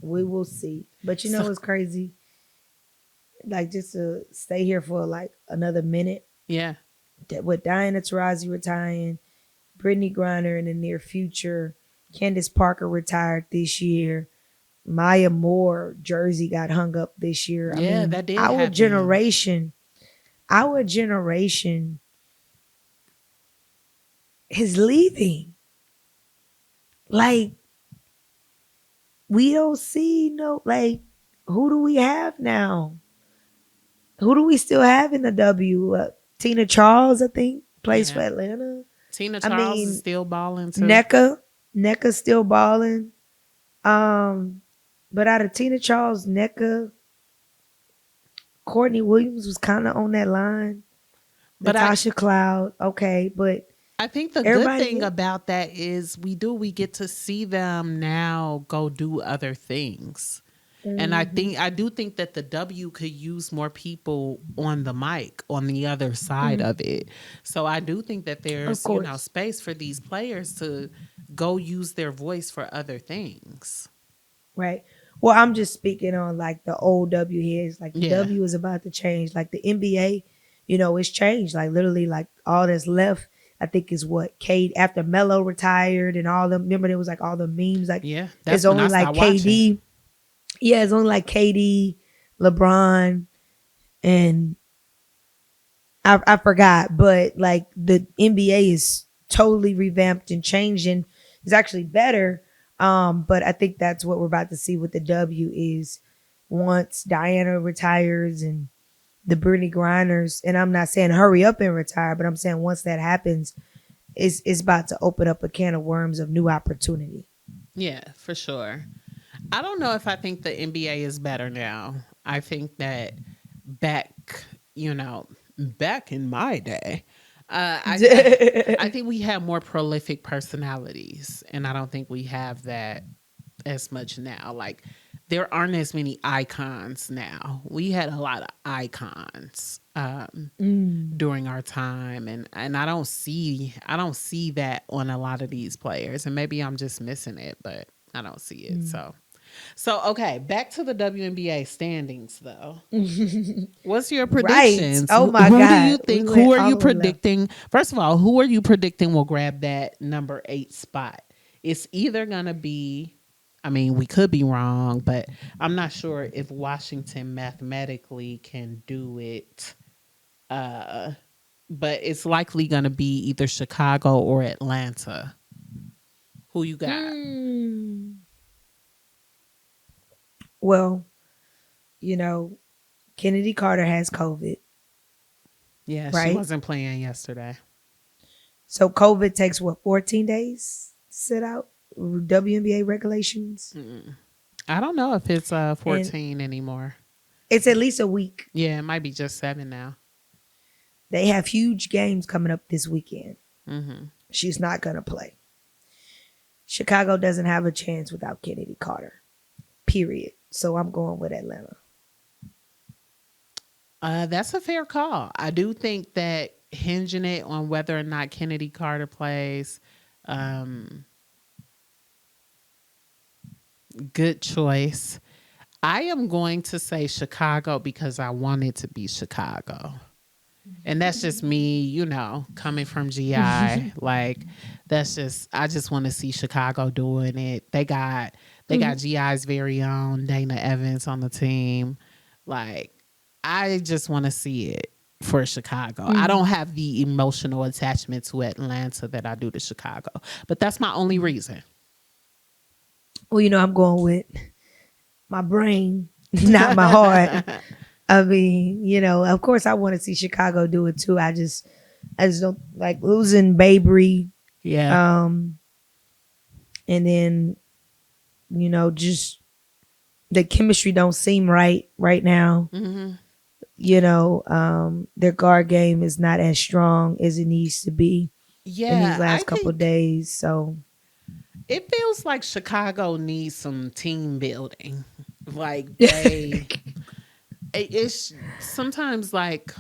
we will see. But you know what's crazy? Like, just to stay here for like another minute. Yeah. With Diana Taurasi retiring, Brittany Griner in the near future, Candace Parker retired this year, Maya Moore jersey got hung up this year. Yeah, I mean, that did our happen. Our generation is leaving. Like, we don't see like, who do we have now? Who do we still have in the W? Tina Charles, I think, plays for Atlanta. Tina Charles is still balling too. NECA's still balling. But out of Tina Charles, NECA, Courtney Williams was kind of on that line. But Natasha Cloud, okay, but I think the good thing about that is we get to see them now go do other things. And I do think that the W could use more people on the mic on the other side of it. So I do think that there's space for these players to go use their voice for other things. Right. Well, I'm just speaking on like the old W heads. Like, the W is about to change. Like, the NBA, you know, it's changed. Like, literally, like, all that's left, I think, is what Kate, after Melo retired and all them. Remember, there was like all the memes. Like, it's only like KD. Watching. Yeah, it's only like KD, LeBron, and I forgot. But like, the NBA is totally revamped and changed, and it's actually better. But I think that's what we're about to see with the W is once Diana retires and the Brittany Griners, and I'm not saying hurry up and retire, but I'm saying once that happens, it's about to open up a can of worms of new opportunity. Yeah, for sure. I don't know if I think the NBA is better now. I think that back in my day, I think we had more prolific personalities, and I don't think we have that as much now. Like, there aren't as many icons now. We had a lot of icons during our time, and I don't see that on a lot of these players. And maybe I'm just missing it, but I don't see it. So okay, back to the WNBA standings though. What's your predictions? Right. Oh my God. Who do you think? Who are you predicting? First of all, who are you predicting will grab that number 8 spot? It's either gonna be I mean, we could be wrong, but I'm not sure if Washington mathematically can do it. Uh, but it's likely going to be either Chicago or Atlanta. Who you got? Well, you know, Kennedy Carter has COVID, Yeah, she right? wasn't playing yesterday. So COVID takes what, 14 days to sit out? WNBA regulations. I don't know if it's And 14 anymore. it's at least a week. Yeah, it might be just 7 now. They have huge games coming up this weekend. Mm-hmm. She's not going to play. Chicago doesn't have a chance without Kennedy Carter, period. So I'm going with Atlanta. That's a fair call. I do think that hinging it on whether or not Kennedy Carter plays, good choice. I am going to say Chicago because I want it to be Chicago. And that's just me, coming from GI. Like, I just want to see Chicago doing it. They got GI's very own Dana Evans on the team. Like, I just want to see it for Chicago. I don't have the emotional attachment to Atlanta that I do to Chicago, but that's my only reason. Well, I'm going with my brain, not my heart. I mean, of course I want to see Chicago do it too. I just don't like losing Babry. Yeah. And then, just the chemistry don't seem right now. Mm-hmm. Their guard game is not as strong as it needs to be in these last couple of days. So it feels like Chicago needs some team building. Like it's sometimes like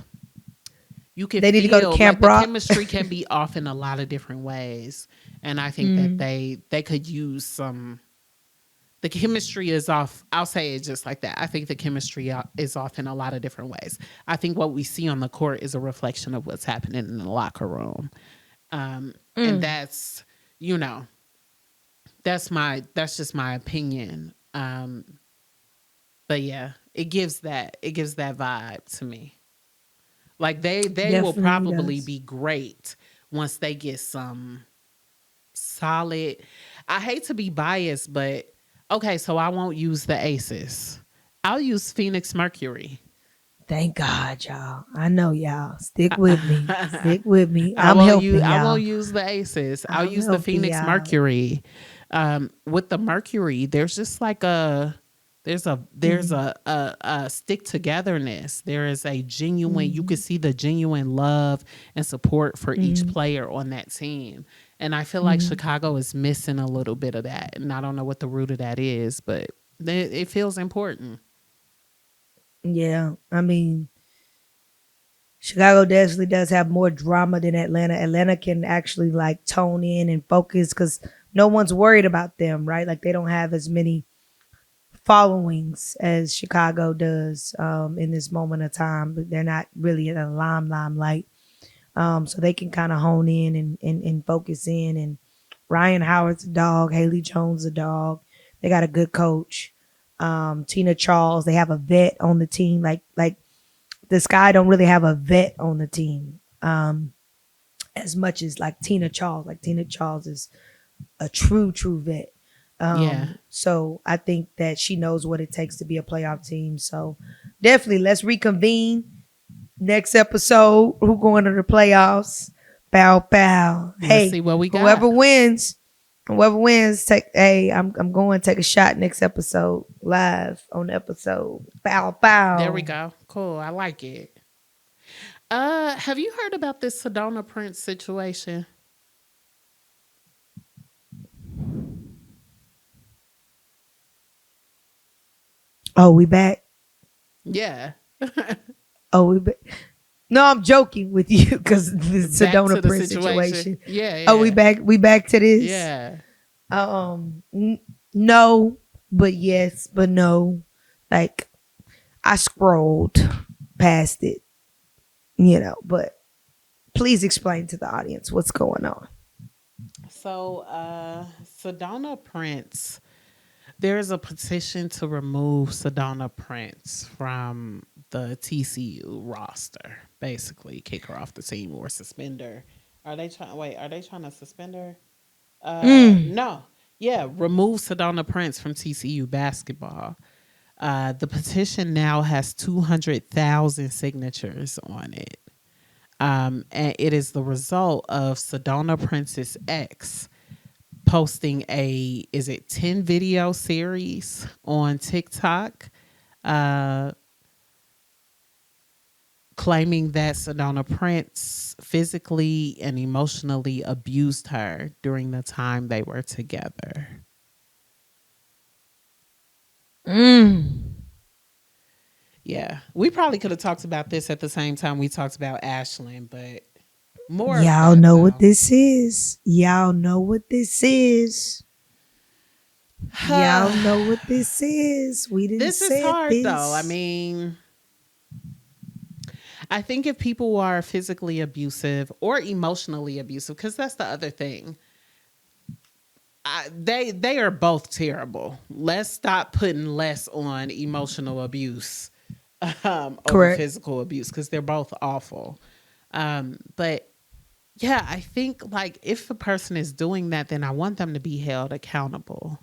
you can they need feel to go to Camp like Rock. The chemistry can be off in a lot of different ways, and I think that they could use some. The chemistry is off. I'll say it just like that. I think the chemistry is off in a lot of different ways. I think what we see on the court is a reflection of what's happening in the locker room, and that's that's just my opinion. But yeah, it gives that vibe to me. Like they Definitely will probably does. be great once they get some solid. I hate to be biased, but okay, so I won't use the Aces. I'll use Phoenix Mercury. Thank God, y'all. I know y'all. Stick with me. Stick with me. I'm helping y'all. I won't use the Aces. I'll use the Phoenix Mercury. With the Mercury, there's just like there's a stick togetherness. There is a genuine, you can see the genuine love and support for each player on that team. And I feel like Chicago is missing a little bit of that. And I don't know what the root of that is, but it feels important. Yeah. I mean, Chicago definitely does have more drama than Atlanta. Atlanta can actually like tone in and focus because no one's worried about them, right? Like they don't have as many followings as Chicago does in this moment of time, but they're not really in a limelight. So they can kind of hone in and focus in. And Ryan Howard's a dog. Haley Jones a dog. They got a good coach. Tina Charles, they have a vet on the team. Like the Sky don't really have a vet on the team as much as like Tina Charles. Like Tina Charles is a true vet. So I think that she knows what it takes to be a playoff team. So definitely let's reconvene next episode. Who going to the playoffs? Bow bow. Hey, see what we got. Whoever wins, I'm going to take a shot next episode live on the episode. Bow bow. There we go. Cool. I like it. Have you heard about this Sedona Prince situation? Oh, we back? Yeah. Oh, we back. No, I'm joking with you because the Sedona Prince situation. Yeah. Oh, we back to this? Yeah. No, but yes, but no. Like I scrolled past it, but please explain to the audience what's going on. So, Sedona Prince, There's a petition to remove Sedona Prince from the TCU roster. Basically, kick her off the team or suspend her. Are they trying? Wait, are they trying to suspend her? No. Yeah, remove Sedona Prince from TCU basketball. The petition now has 200,000 signatures on it. And it is the result of Sedona Prince's ex posting a 10 video series on TikTok, claiming that Sedona Prince physically and emotionally abused her during the time they were together. Yeah, we probably could have talked about this at the same time we talked about Ashlyn, but more of Y'all that, know though. what this is. Y'all know what this is. Y'all know what this is. We didn't This is say hard, this. though. I mean, I think if people are physically abusive or emotionally abusive, because that's the other thing, they are both terrible. Let's stop putting less on emotional abuse over physical abuse, because they're both awful. But yeah, I think like if a person is doing that, then I want them to be held accountable.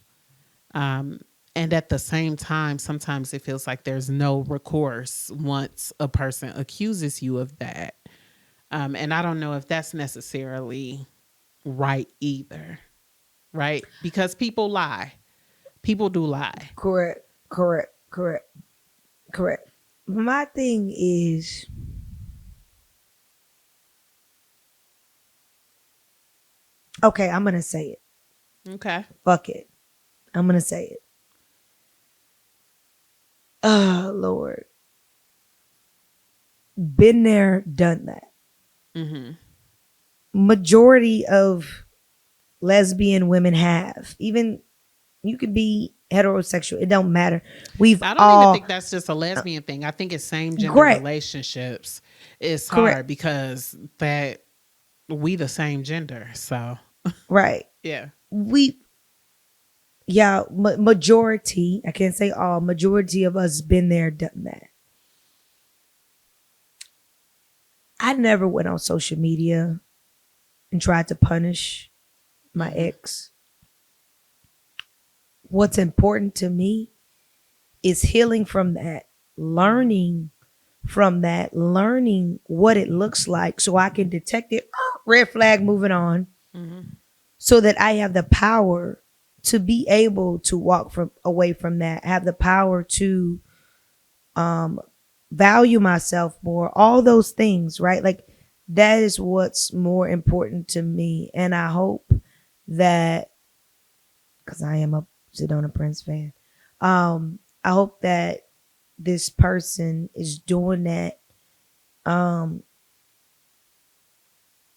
And at the same time, sometimes it feels like there's no recourse once a person accuses you of that. And I don't know if that's necessarily right either, right? Because people lie. People do lie. Correct. My thing is, okay, I'm going to say it. Okay. Fuck it. I'm going to say it. Oh, Lord. Been there, done that. Mm-hmm. Majority of lesbian women have. Even you could be heterosexual. It don't matter. I don't even think that's just a lesbian thing. I think it's same gender relationships. It's hard because that we the same gender. So right. Yeah. Majority, I can't say all, majority of us been there, done that. I never went on social media and tried to punish my ex. What's important to me is healing from that, learning from that, learning what it looks like so I can detect it. Red flag, moving on. So that I have the power to be able to walk away from that, have the power to value myself more, all those things, right? Like that is what's more important to me. And I hope that, because I am a Sedona Prince fan, I hope that this person is doing that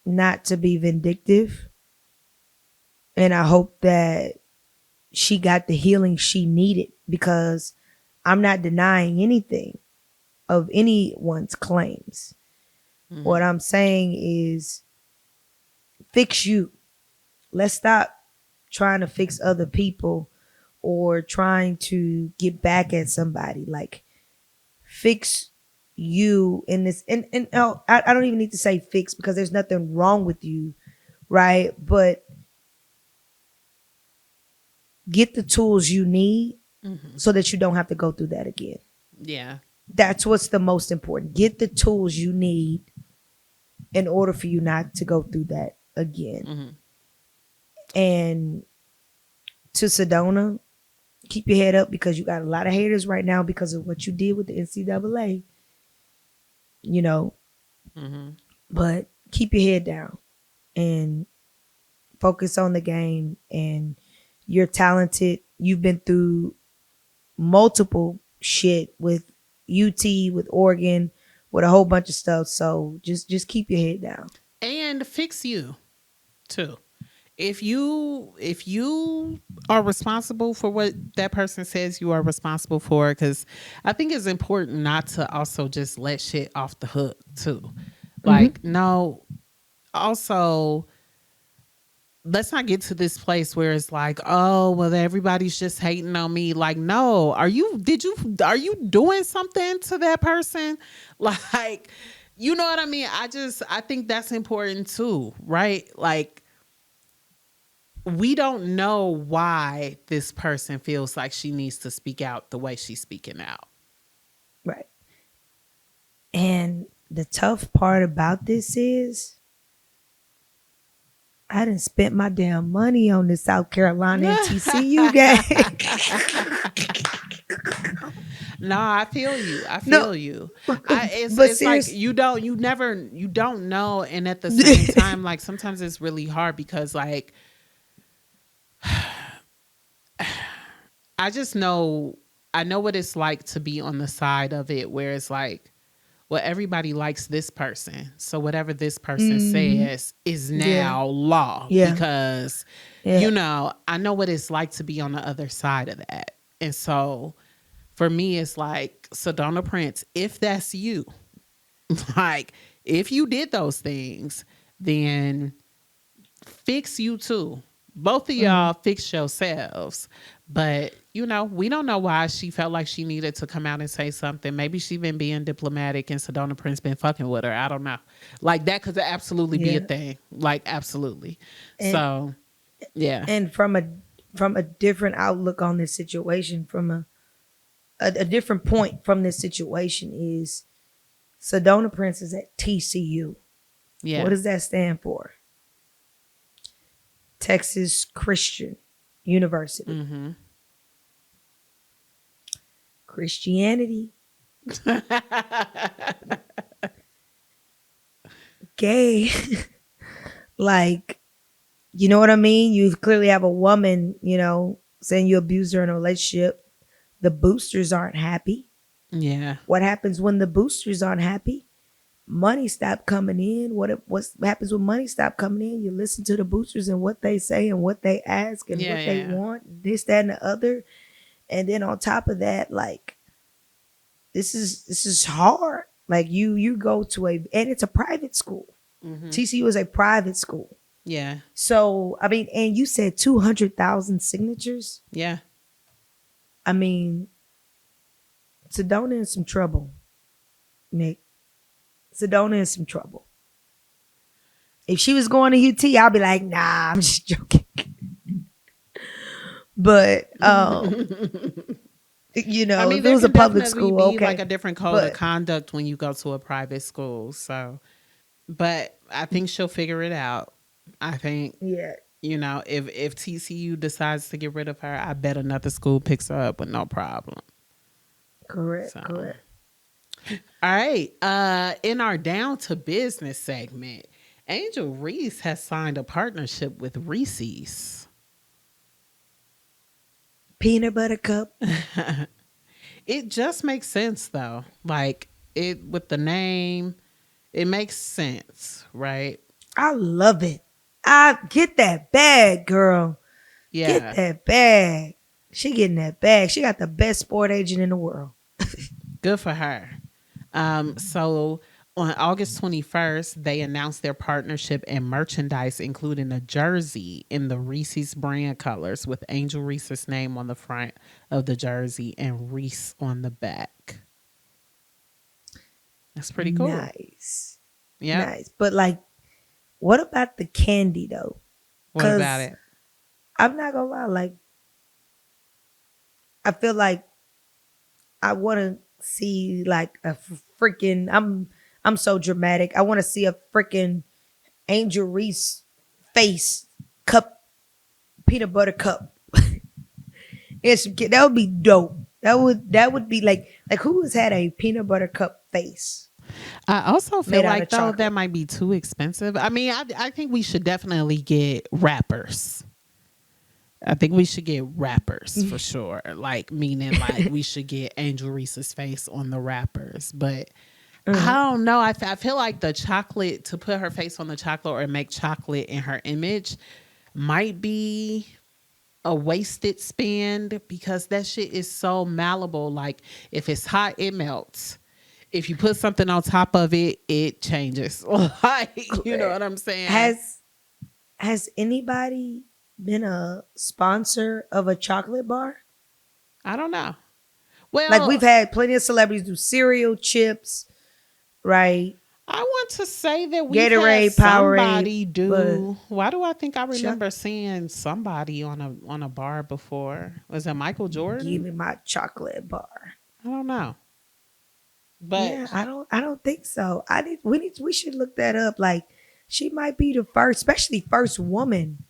not to be vindictive. And I hope that she got the healing she needed, because I'm not denying anything of anyone's claims. What I'm saying is fix you. Let's stop trying to fix other people or trying to get back at somebody. Like, fix you in this. And I don't even need to say fix, because there's nothing wrong with you, right? But get the tools you need so that you don't have to go through that again. Yeah. That's what's the most important. Get the tools you need in order for you not to go through that again. And to Sedona, keep your head up, because you got a lot of haters right now because of what you did with the NCAA. You know, but keep your head down and focus on the game. And you're talented. You've been through multiple shit with UT, with Oregon, with a whole bunch of stuff. So just keep your head down. And fix you too. If you are responsible for what that person says you are responsible for, because I think it's important not to also just let shit off the hook too. Like, no, also let's not get to this place where it's like, oh, well, everybody's just hating on me. Like, no, are you doing something to that person? Like, you know what I mean? I think that's important too, right? Like, we don't know why this person feels like she needs to speak out the way she's speaking out. Right. And the tough part about this is I done spent my damn money on the South Carolina and TCU game. No, I feel you. It's like you don't know. And at the same time, like sometimes it's really hard because like, I know what it's like to be on the side of it where it's like, well, everybody likes this person. So whatever this person says is now law because, you know, I know what it's like to be on the other side of that. And so for me, it's like, Sedona Prince, if that's you, like if you did those things, then fix you too. Both of y'all fix yourselves. But, you know, we don't know why she felt like she needed to come out and say something. Maybe she been being diplomatic and Sedona Prince been fucking with her. I don't know. Like, that could absolutely be a thing. Like, absolutely. And, so, yeah. And from a different outlook on this situation, from a different point from this situation is Sedona Prince is at TCU. Yeah. What does that stand for? Texas Christian University. Mm-hmm. Christianity. Gay. Like, you know what I mean? You clearly have a woman, you know, saying you abused her in a relationship. The boosters aren't happy. Yeah. What happens when the boosters aren't happy? Money stop coming in. What happens when money stop coming in? You listen to the boosters and what they say and what they ask and what they want, this, that, and the other. And then on top of that, like, this is hard. Like you go to and it's a private school. Mm-hmm. TCU is a private school. Yeah. So I mean, and you said 200,000 signatures. Yeah. I mean, Sedona in some trouble, Nick. Sedona in some trouble. If she was going to UT, I'll be like, nah, I'm just joking. But you know, I mean, if it was a public school, okay, like a different code of conduct when you go to a private school. So, but I think she'll figure it out. I think, you know, if TCU decides to get rid of her, I bet another school picks her up with no problem. Correct. Correct. All right. In our Down to Business segment, Angel Reese has signed a partnership with Reese's. Peanut butter cup. It just makes sense though. Like it with the name, it makes sense, right? I love it. I get that bag, girl. Yeah. Get that bag. She getting that bag. She got the best sport agent in the world. Good for her. So on August 21st, they announced their partnership and merchandise, including a jersey in the Reese's brand colors with Angel Reese's name on the front of the jersey and Reese on the back. That's pretty cool. Nice. Yeah. Nice. But like, what about the candy though? What about it? I'm not gonna lie, like, I feel like I want to see like a freaking, I'm so dramatic. I want to see a freaking Angel Reese face cup, peanut butter cup. That would be dope. That would be like who has had a peanut butter cup face? I also feel like though that might be too expensive. I mean, I think we should definitely get wrappers. I think we should get wrappers for sure. Like, meaning like we should get Angel Reese's face on the wrappers. But I don't know. I feel like the chocolate, to put her face on the chocolate or make chocolate in her image might be a wasted spend because that shit is so malleable. Like, if it's hot, it melts. If you put something on top of it, it changes. Like, you know what I'm saying? Has anybody been a sponsor of a chocolate bar? I don't know. Like we've Well, had plenty of celebrities do cereal, chips, right? I want to say that we've had Gatorade, Powerade, somebody but do. Why do I think I Chuck, remember seeing somebody on a bar before? Was it Michael give Jordan? me my chocolate bar. I don't know. Yeah, But I don't think so. We should look that up. Like she might be the first, especially first woman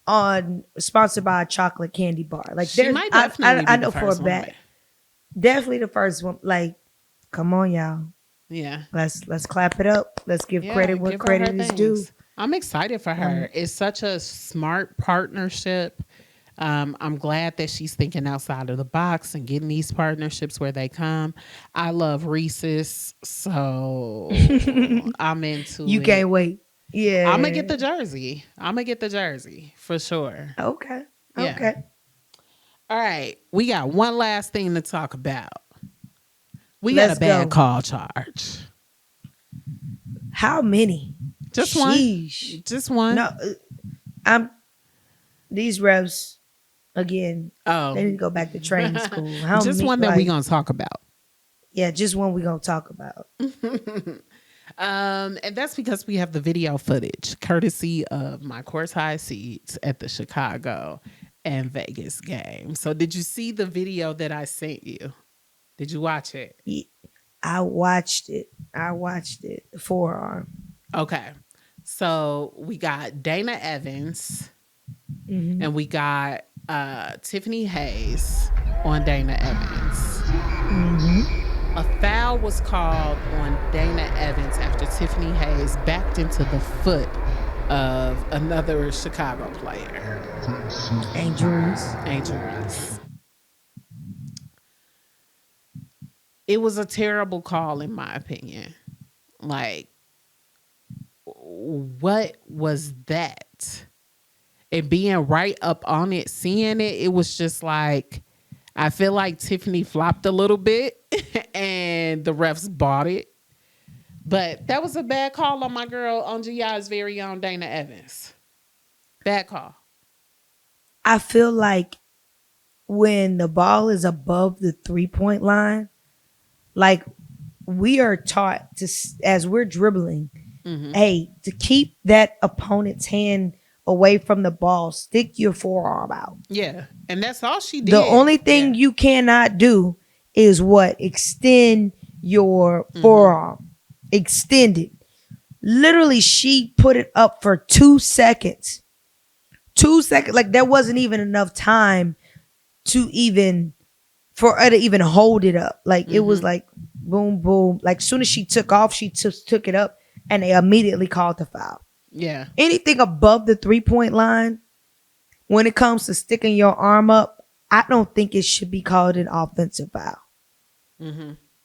on sponsored by a chocolate candy bar. Like she there's might definitely I be the know for a first woman. fact. Definitely the first one. Like, come on, y'all. Yeah. Let's clap it up. Let's give Yeah, credit what give her her credit is due. things. I'm excited for her. It's such a smart partnership. I'm glad that she's thinking outside of the box and getting these partnerships where they come. I love Reese's, so I'm into You it. can't wait. I'm gonna get the Yeah. jersey. I'm gonna get the jersey for sure. Okay. Yeah. Okay. All right. We got one last thing to talk about. We got a Let's bad go. call charge. How many? Just one. Sheesh. Just one. No, I'm these refs again. Oh. They need to go back to training school. How Just many? one that we gonna talk about. Yeah, just one we gonna talk about. And that's because we have the video footage, courtesy of my courtside seats at the Chicago and Vegas game. So, did you see the video that I sent you? Did you watch it? I watched it. The forearm. Okay. So we got Dana Evans and we got Tiffany Hayes on Dana Evans. A foul was called on Dana Evans after Tiffany Hayes backed into the foot of another Chicago player. Angel Reese. It was a terrible call, in my opinion. Like, what was that? And being right up on it, seeing it, it was just like, I feel like Tiffany flopped a little bit and the refs bought it. But that was a bad call on my girl, on GI's very own Dana Evans. Bad call. I feel like when the ball is above the 3-point line, like we are taught to, as we're dribbling, hey, to keep that opponent's hand away from the ball, stick your forearm out. Yeah. And that's all she did. The only thing you cannot do is what? Extend your forearm. Extend it. Literally, she put it up for 2 seconds. 2 seconds. Like there wasn't even enough time for her to even hold it up. Like it was like boom, boom. Like soon as she took off, she took it up and they immediately called the foul. Yeah. Anything above the 3-point line, when it comes to sticking your arm up, I don't think it should be called an offensive foul.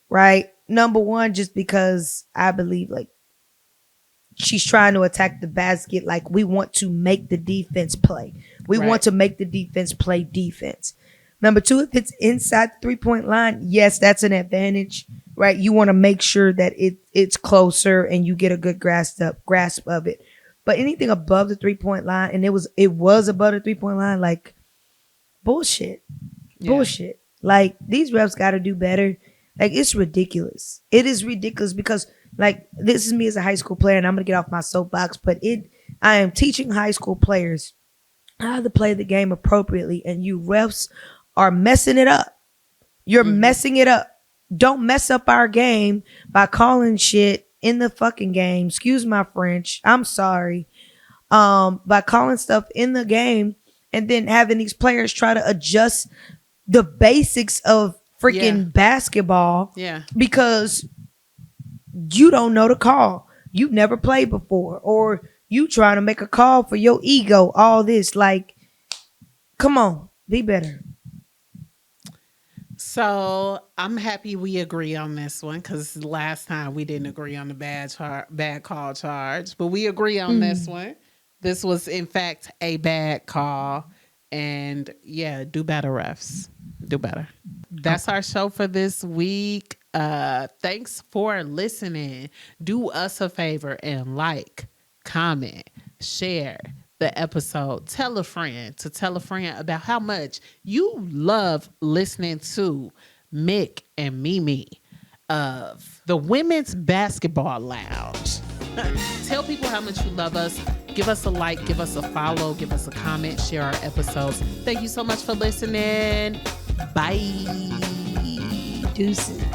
Right? Number one, just because I believe like she's trying to attack the basket. Like we want to make the defense play. We want to make the defense play defense. Number two, if it's inside the 3-point line, yes, that's an advantage, right? You want to make sure that it's closer and you get a good grasp of it. But anything above the 3-point line, and it was above the 3-point line, like bullshit. Bullshit. Like these refs got to do better. Like it's ridiculous. It is ridiculous because like this is me as a high school player, and I'm gonna get off my soapbox, but I am teaching high school players how to play the game appropriately, and you refs are messing it up. You're messing it up. Don't mess up our game by calling shit in the fucking game. Excuse my French. I'm sorry. By calling stuff in the game and then having these players try to adjust the basics of freaking basketball. Yeah. Because you don't know the call. You've never played before. Or you trying to make a call for your ego. All this. Like, come on. Be better. So I'm happy we agree on this one because last time we didn't agree on the bad call charge, but we agree on this one. This was in fact a bad call, and yeah, do better, refs. Do better. That's our show for this week. Thanks for listening. Do us a favor and like, comment, share, the episode, tell a friend about how much you love listening to Mick and Mimi of the Women's Basketball Lounge. Tell people how much you love us. Give us a like, give us a follow, give us a comment, share our episodes. Thank you so much for listening. Bye. Deuces.